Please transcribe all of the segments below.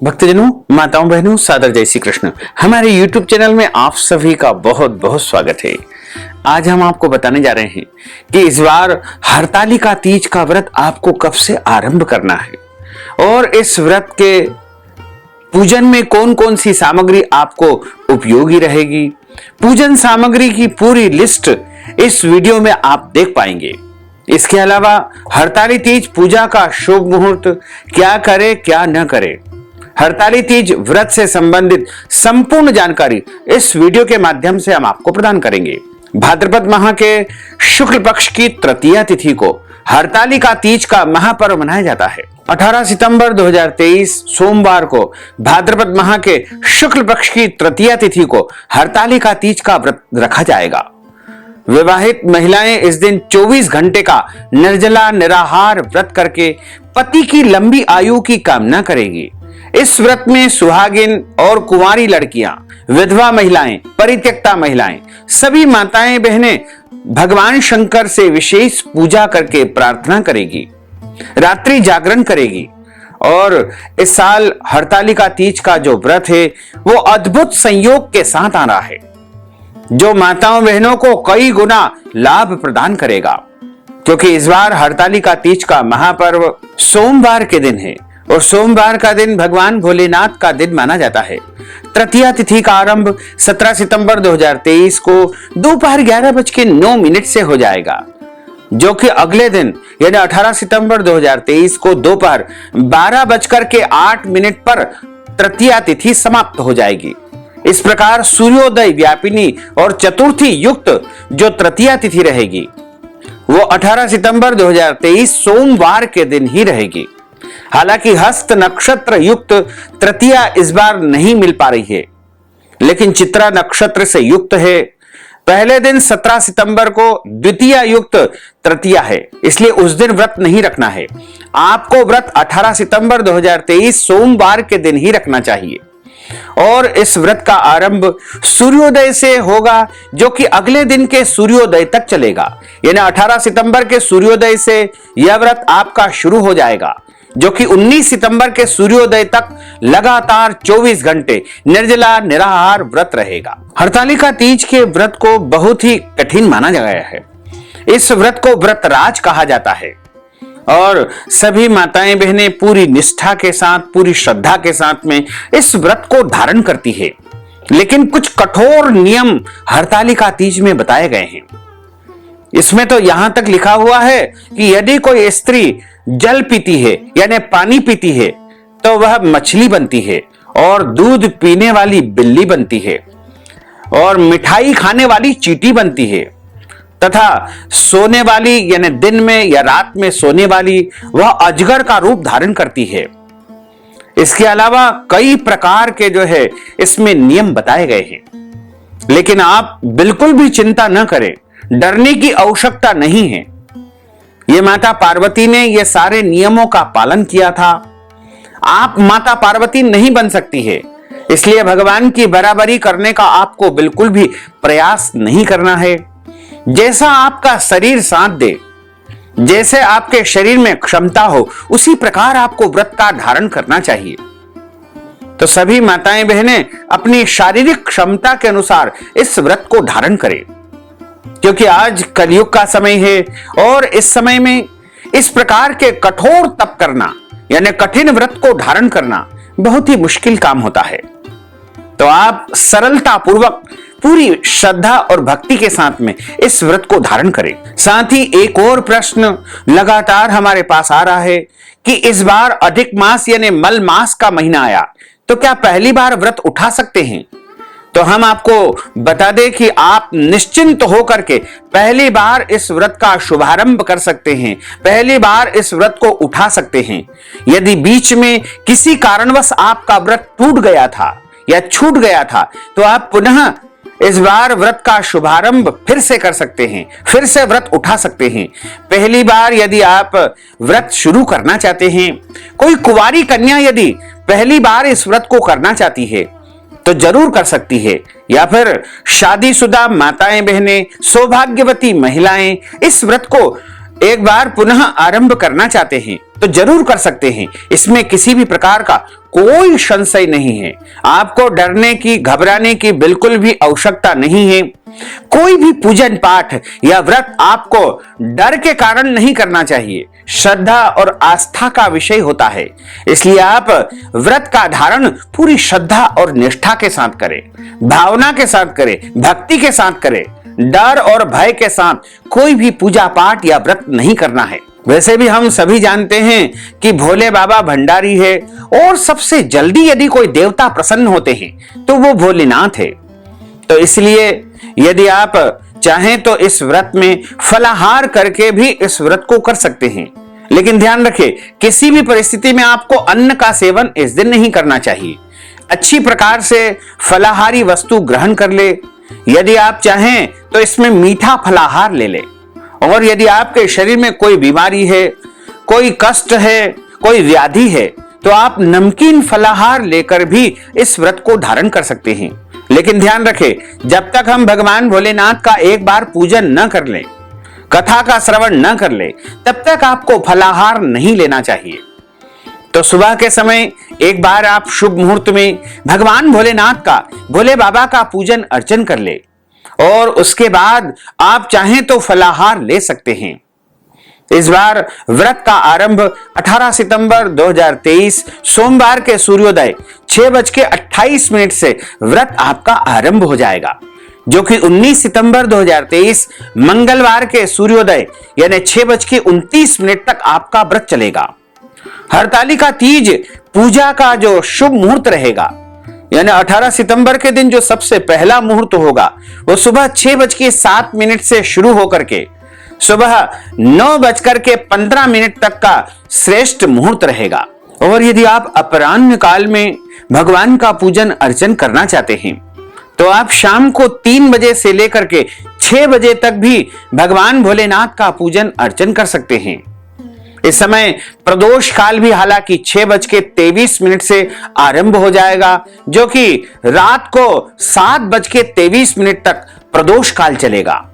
भक्तजनों, माताओं, बहनों, सादर जय श्री कृष्ण। हमारे YouTube चैनल में आप सभी का बहुत बहुत स्वागत है। आज हम आपको बताने जा रहे हैं कि इस बार हरतालिका तीज का व्रत आपको कब से आरंभ करना है और इस व्रत के पूजन में कौन कौन सी सामग्री आपको उपयोगी रहेगी। पूजन सामग्री की पूरी लिस्ट इस वीडियो में आप देख पाएंगे। इसके अलावा हरताली तीज पूजा का शुभ मुहूर्त, क्या करे क्या न करे, हरताली तीज व्रत से संबंधित संपूर्ण जानकारी इस वीडियो के माध्यम से हम आपको प्रदान करेंगे। भाद्रपद माह के शुक्ल पक्ष की तृतीया तिथि को हरतालिका तीज का महापर्व मनाया जाता है। 18 सितंबर 2023 सोमवार को भाद्रपद माह के शुक्ल पक्ष की तृतीया तिथि को हरतालिका तीज का व्रत रखा जाएगा। विवाहित महिलाएं इस दिन 24 घंटे का निर्जला निराहार व्रत करके पति की लंबी आयु की कामना करेगी। इस व्रत में सुहागिन और कुंवारी लड़कियां, विधवा महिलाएं, परित्यक्ता महिलाएं, सभी माताएं बहनें भगवान शंकर से विशेष पूजा करके प्रार्थना करेगी, रात्रि जागरण करेगी। और इस साल हरतालिका तीज का जो व्रत है वो अद्भुत संयोग के साथ आ रहा है, जो माताओं बहनों को कई गुना लाभ प्रदान करेगा। क्योंकि इस बार हरतालिका तीज का महापर्व सोमवार के दिन है और सोमवार का दिन भगवान भोलेनाथ का दिन माना जाता है। तृतीया तिथि का आरंभ 17 सितंबर 2023 को दोपहर 11:09 से हो जाएगा, जो कि अगले दिन यानी 18 सितंबर 2023 को दोपहर 12:08 पर तृतीया तिथि समाप्त हो जाएगी। इस प्रकार सूर्योदय व्यापिनी और चतुर्थी युक्त जो तृतीया तिथि रहेगी वो 18 सितंबर 2023 सोमवार के दिन ही रहेगी। हालांकि हस्त नक्षत्र युक्त तृतीया इस बार नहीं मिल पा रही है, लेकिन चित्रा नक्षत्र से युक्त है। पहले दिन 17 सितंबर को द्वितीया युक्त तृतीया है, इसलिए उस दिन व्रत नहीं रखना है। आपको व्रत 18 सितंबर 2023 सोमवार के दिन ही रखना चाहिए और इस व्रत का आरंभ सूर्योदय से होगा, जो कि अगले दिन के सूर्योदय तक चलेगा। यानी 18 सितंबर के सूर्योदय से यह व्रत आपका शुरू हो जाएगा, जो कि 19 सितंबर के सूर्योदय तक लगातार 24 घंटे निर्जला निराहार व्रत रहेगा। हरतालिका तीज के व्रत को बहुत ही कठिन माना गया है। इस व्रत को व्रतराज कहा जाता है और सभी माताएं बहनें पूरी निष्ठा के साथ, पूरी श्रद्धा के साथ में इस व्रत को धारण करती है। लेकिन कुछ कठोर नियम हरतालिका तीज में बताए गए हैं। इसमें तो यहां तक लिखा हुआ है कि यदि कोई स्त्री जल पीती है यानी पानी पीती है तो वह मछली बनती है और दूध पीने वाली बिल्ली बनती है और मिठाई खाने वाली चींटी बनती है तथा सोने वाली यानी दिन में या रात में सोने वाली वह अजगर का रूप धारण करती है। इसके अलावा कई प्रकार के जो है इसमें नियम बताए गए हैं। लेकिन आप बिल्कुल भी चिंता न करें, डरने की आवश्यकता नहीं है। ये माता पार्वती ने ये सारे नियमों का पालन किया था। आप माता पार्वती नहीं बन सकती है, इसलिए भगवान की बराबरी करने का आपको बिल्कुल भी प्रयास नहीं करना है। जैसा आपका शरीर साथ दे, जैसे आपके शरीर में क्षमता हो, उसी प्रकार आपको व्रत का धारण करना चाहिए। तो सभी माताएं बहनें अपनी शारीरिक क्षमता के अनुसार इस व्रत को धारण करें, क्योंकि आज कलयुग का समय है और इस समय में इस प्रकार के कठोर तप करना यानी कठिन व्रत को धारण करना बहुत ही मुश्किल काम होता है। तो आप सरलता पूर्वक पूरी श्रद्धा और भक्ति के साथ में इस व्रत को धारण करें। साथ ही एक और प्रश्न लगातार हमारे पास आ रहा है कि इस बार अधिक मास यानी मल मास का महीना आया, तो क्या पहली बार व्रत उठा सकते हैं? तो हम आपको बता दें कि आप निश्चिंत होकर के पहली बार इस व्रत का शुभारंभ कर सकते हैं, पहली बार इस व्रत को उठा सकते हैं। यदि बीच में किसी कारणवश आपका व्रत टूट गया था या छूट गया था, तो आप पुनः इस बार व्रत का शुभारंभ फिर से कर सकते हैं, फिर से व्रत उठा सकते हैं। पहली बार यदि आप व्रत शुरू करना चाहते हैं, कोई कुंवारी कन्या यदि पहली बार इस व्रत को करना चाहती है तो जरूर कर सकती है, या फिर शादीशुदा माताएं बहनें, सौभाग्यवती महिलाएं इस व्रत को एक बार पुनः आरंभ करना चाहते हैं तो जरूर कर सकते हैं। इसमें किसी भी प्रकार का कोई संशय नहीं है। आपको डरने की, घबराने की बिल्कुल भी आवश्यकता नहीं है। कोई भी पूजन पाठ या व्रत आपको डर के कारण नहीं करना चाहिए। श्रद्धा और आस्था का विषय होता है, इसलिए आप व्रत का धारण पूरी श्रद्धा और निष्ठा के साथ करें, भावना के साथ करें, भक्ति के साथ करें। डर और भय के साथ कोई भी पूजा पाठ या व्रत नहीं करना है। वैसे भी हम सभी जानते हैं कि भोले बाबा भंडारी है और सबसे जल्दी यदि कोई देवता प्रसन्न होते हैं तो वो भोलेनाथ है। तो इसलिए यदि आप चाहें तो इस व्रत में फलाहार करके भी इस व्रत को कर सकते हैं, लेकिन ध्यान रखें किसी भी परिस्थिति में आपको अन्न का सेवन इस दिन नहीं करना चाहिए। अच्छी प्रकार से फलाहारी वस्तु ग्रहण कर ले। यदि आप चाहें तो इसमें मीठा फलाहार ले ले, और यदि आपके शरीर में कोई बीमारी है, कोई कष्ट है, कोई व्याधि है, तो आप नमकीन फलाहार लेकर भी इस व्रत को धारण कर सकते हैं। लेकिन ध्यान रखें, जब तक हम भगवान भोलेनाथ का एक बार पूजन न कर लें, कथा का श्रवण न कर ले, तब तक आपको फलाहार नहीं लेना चाहिए। तो सुबह के समय एक बार आप शुभ मुहूर्त में भगवान भोलेनाथ का, भोले बाबा का पूजन अर्चन कर ले, और उसके बाद आप चाहें तो फलाहार ले सकते हैं। इस बार व्रत का आरंभ 18 सितंबर 2023 सोमवार के सूर्योदय 6:28 से व्रत आपका आरंभ हो जाएगा, जो कि 19 सितंबर 2023 मंगलवार के सूर्योदय यानी 6:29 तक आपका व्रत चलेगा। हरतालिका तीज पूजा का जो शुभ मुहूर्त रहेगा, यानी 18 सितंबर के दिन जो सबसे पहला मुहूर्त होगा, वो सुबह 6:07 से शुरू होकर के सुबह 9:15 तक का श्रेष्ठ मुहूर्त रहेगा। और यदि आप अपराह्न काल में भगवान का पूजन अर्चन करना चाहते हैं, तो आप शाम को 3 बजे से लेकर के 6 बजे तक भी भगवान भोलेनाथ का पूजन अर्चन कर सकते हैं। इस समय प्रदोष काल भी हालांकि 6:23 से आरंभ हो जाएगा, जो कि रात को 7:23 तक प्रदोष काल चलेगा।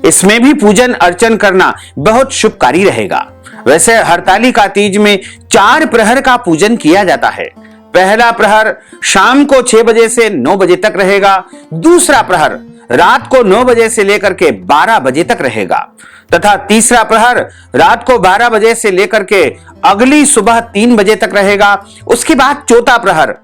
इसमें भी पूजन अर्चन करना बहुत शुभकारी रहेगा। वैसे हरतालिका तीज में 4 प्रहर का पूजन किया जाता है। पहला प्रहर शाम को 6 बजे से 9 बजे तक रहेगा। दूसरा प्रहर रात को 9 बजे से लेकर के 12 बजे तक रहेगा, तथा तीसरा प्रहर रात को 12 बजे से लेकर के अगली सुबह 3 बजे तक रहेगा। उसके बाद चौथा प्रहर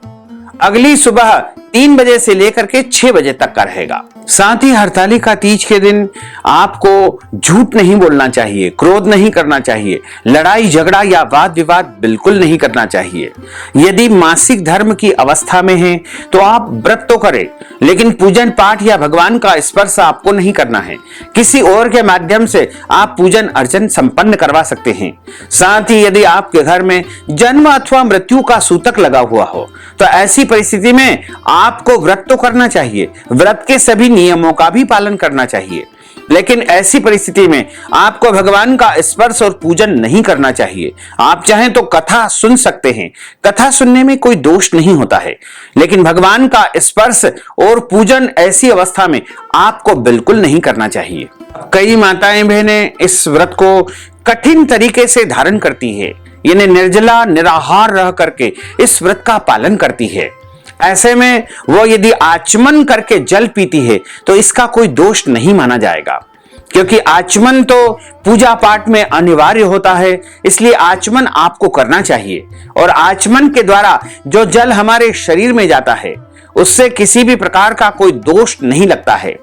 अगली सुबह 3 बजे से लेकर के 6 बजे तक का रहेगा। साथ ही हरतालिका तीज के दिन आपको झूठ नहीं बोलना चाहिए, क्रोध नहीं करना चाहिए, लड़ाई झगड़ा या वाद विवाद बिल्कुल नहीं करना चाहिए। यदि मासिक धर्म की अवस्था में है तो आप व्रत तो करें, लेकिन पूजन पाठ या भगवान का स्पर्श आपको नहीं करना है। किसी और के माध्यम से आप पूजन अर्चन संपन्न करवा सकते हैं। साथ ही यदि आपके घर में जन्म अथवा मृत्यु का सूतक लगा हुआ हो, तो ऐसी परिस्थिति में आपको व्रत तो करना चाहिए, व्रत के सभी नियमों का भी पालन करना चाहिए, लेकिन ऐसी परिस्थिति में आपको भगवान का स्पर्श और पूजन नहीं करना चाहिए। आप चाहें तो कथा सुन सकते हैं, कथा सुनने में कोई दोष नहीं होता है, लेकिन भगवान का स्पर्श और पूजन ऐसी अवस्था में आपको बिल्कुल नहीं करना चाहिए। कई माताएं बहनें इस व्रत को कठिन तरीके से धारण करती है, यानी निर्जला निराहार रह करके इस व्रत का पालन करती है। ऐसे में वो यदि आचमन करके जल पीती है तो इसका कोई दोष नहीं माना जाएगा, क्योंकि आचमन तो पूजा पाठ में अनिवार्य होता है, इसलिए आचमन आपको करना चाहिए। और आचमन के द्वारा जो जल हमारे शरीर में जाता है उससे किसी भी प्रकार का कोई दोष नहीं लगता है,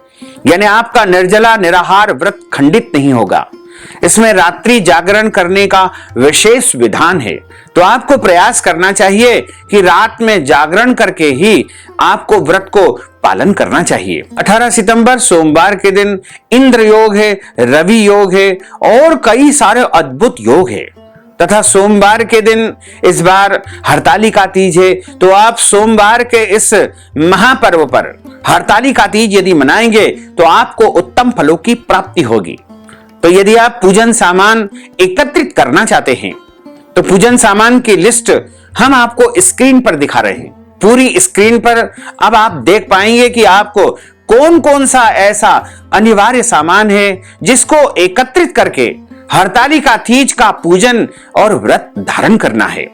यानी आपका निर्जला निराहार व्रत खंडित नहीं होगा। इसमें रात्रि जागरण करने का विशेष विधान है, तो आपको प्रयास करना चाहिए कि रात में जागरण करके ही आपको व्रत को पालन करना चाहिए। 18 सितंबर सोमवार के दिन इंद्र योग है, रवि योग है और कई सारे अद्भुत योग है, तथा सोमवार के दिन इस बार हरतालिका तीज है, तो आप सोमवार के इस महापर्व पर हरतालिका तीज यदि मनाएंगे तो आपको उत्तम फलों की प्राप्ति होगी। तो यदि आप पूजन सामान एकत्रित करना चाहते हैं तो पूजन सामान की लिस्ट हम आपको स्क्रीन पर दिखा रहे हैं। पूरी स्क्रीन पर अब आप देख पाएंगे कि आपको कौन कौन सा ऐसा अनिवार्य सामान है जिसको एकत्रित करके हरतालिका तीज का पूजन और व्रत धारण करना है।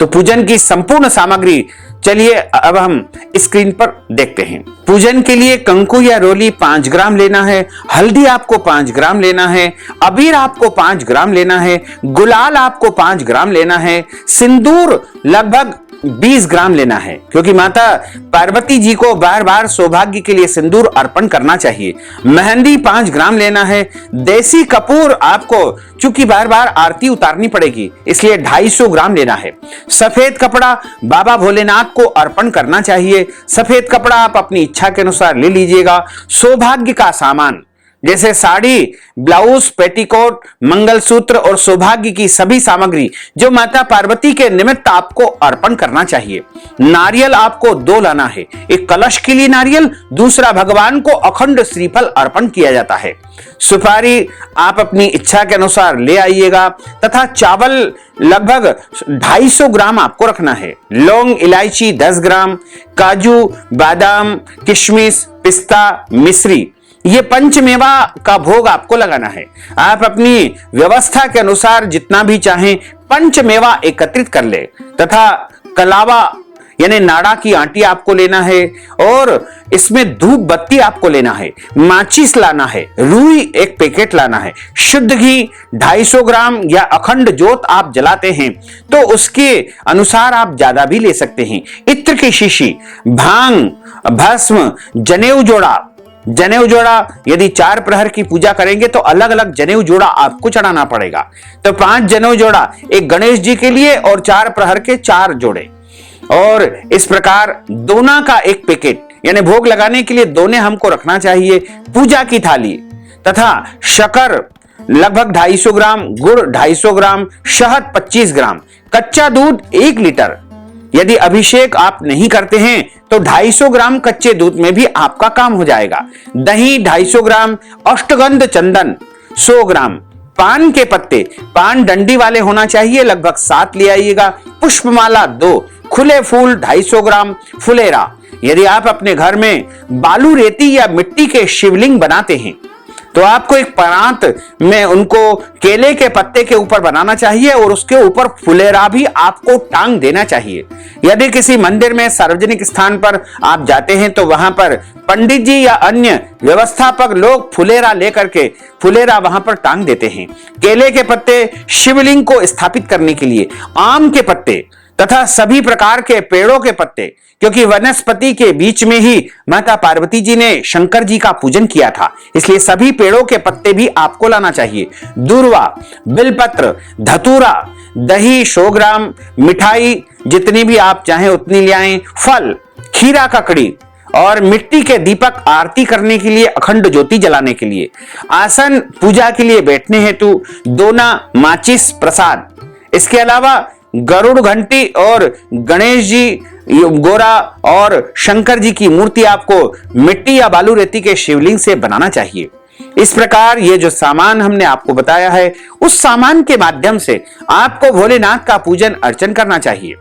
तो पूजन की संपूर्ण सामग्री चलिए अब हम स्क्रीन पर देखते हैं। पूजन के लिए कंकु या रोली 5 ग्राम लेना है, हल्दी आपको 5 ग्राम लेना है, अबीर आपको 5 ग्राम लेना है, गुलाल आपको 5 ग्राम लेना है, सिंदूर लगभग 20 ग्राम लेना है, क्योंकि माता पार्वती जी को बार बार सौभाग्य के लिए सिंदूर अर्पण करना चाहिए। मेहंदी 5 ग्राम लेना है, देसी कपूर आपको चूंकि बार बार आरती उतारनी पड़ेगी इसलिए 250 ग्राम लेना है। सफेद कपड़ा बाबा भोलेनाथ को अर्पण करना चाहिए। सफेद कपड़ा आप अपनी इच्छा के अनुसार ले लीजिएगा। सौभाग्य का सामान जैसे साड़ी, ब्लाउज, पेटीकोट, मंगलसूत्र और सौभाग्य की सभी सामग्री जो माता पार्वती के निमित्त आपको अर्पण करना चाहिए। नारियल आपको 2 लाना है, एक कलश के लिए नारियल, दूसरा भगवान को अखंड श्रीफल अर्पण किया जाता है। सुपारी आप अपनी इच्छा के अनुसार ले आइएगा तथा चावल लगभग 250 ग्राम आपको रखना है। लौंग इलायची 10 ग्राम, काजू, बादाम, किशमिश, पिस्ता, मिश्री, ये पंचमेवा का भोग आपको लगाना है। आप अपनी व्यवस्था के अनुसार जितना भी चाहें पंचमेवा एकत्रित कर ले तथा कलावा यानी नाड़ा की आंटी आपको लेना है और इसमें धूप बत्ती आपको लेना है, माचिस लाना है, रुई 1 पैकेट लाना है, शुद्ध घी 250 ग्राम या अखंड जोत आप जलाते हैं तो उसके अनुसार आप ज्यादा भी ले सकते हैं। इत्र की शीशी, भांग, भस्म, जनेऊ जोड़ा यदि 4 प्रहर की पूजा करेंगे तो अलग अलग जनेऊ जोड़ा आपको चढ़ाना पड़ेगा। तो 5 जनेऊ जोड़ा, एक गणेश जी के लिए और 4 प्रहर के 4 जोड़े, और इस प्रकार दोना का 1 पैकेट यानी भोग लगाने के लिए दोने हमको रखना चाहिए। पूजा की थाली तथा शक्कर लगभग 250 ग्राम, गुड़ 250 ग्राम, शहद 25 ग्राम, कच्चा दूध 1 लीटर। यदि अभिषेक आप नहीं करते हैं तो 250 ग्राम कच्चे दूध में भी आपका काम हो जाएगा। दही 250 ग्राम, अष्टगंध चंदन 100 ग्राम, पान के पत्ते, पान डंडी वाले होना चाहिए, लगभग 7 ले आइएगा। पुष्पमाला 2, खुले फूल 250 ग्राम, फुलेरा। यदि आप अपने घर में बालू, रेती या मिट्टी के शिवलिंग बनाते हैं तो आपको एक परात में उनको केले के पत्ते के ऊपर बनाना चाहिए और उसके ऊपर फुलेरा भी आपको टांग देना चाहिए। यदि किसी मंदिर में सार्वजनिक स्थान पर आप जाते हैं तो वहां पर पंडित जी या अन्य व्यवस्थापक लोग फुलेरा लेकर के फुलेरा वहां पर टांग देते हैं। केले के पत्ते शिवलिंग को स्थापित करने के लिए, आम के पत्ते तथा सभी प्रकार के पेड़ों के पत्ते, क्योंकि वनस्पति के बीच में ही माता पार्वती जी ने शंकर जी का पूजन किया था, इसलिए सभी पेड़ों के पत्ते भी आपको लाना चाहिए। दूर्वा, बिलपत्र, धतूरा, दही 100 ग्राम, मिठाई जितनी भी आप चाहें उतनी ले आएं, फल, खीरा ककड़ी और मिट्टी के दीपक आरती करने के लिए, अखंड ज्योति जलाने के लिए, आसन पूजा के लिए बैठने हेतु, दोना, माचिस, प्रसाद। इसके अलावा गरुड़ घंटी और गणेश जी, गोरा और शंकर जी की मूर्ति आपको मिट्टी या बालू रेती के शिवलिंग से बनाना चाहिए। इस प्रकार ये जो सामान हमने आपको बताया है उस सामान के माध्यम से आपको भोलेनाथ का पूजन अर्चन करना चाहिए।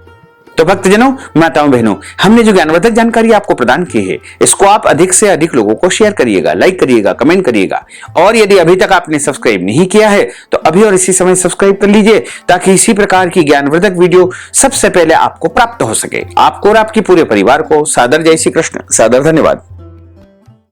तो भक्तजनों, माताओं, बहनों, हमने जो ज्ञानवर्धक जानकारी आपको प्रदान की है इसको आप अधिक से अधिक लोगों को शेयर करिएगा, लाइक करिएगा, कमेंट करिएगा, और यदि अभी तक आपने सब्सक्राइब नहीं किया है तो अभी और इसी समय सब्सक्राइब कर लीजिए ताकि इसी प्रकार की ज्ञानवर्धक वीडियो सबसे पहले आपको प्राप्त हो सके। आपको और आपके पूरे परिवार को सादर जय श्री कृष्ण, सादर धन्यवाद।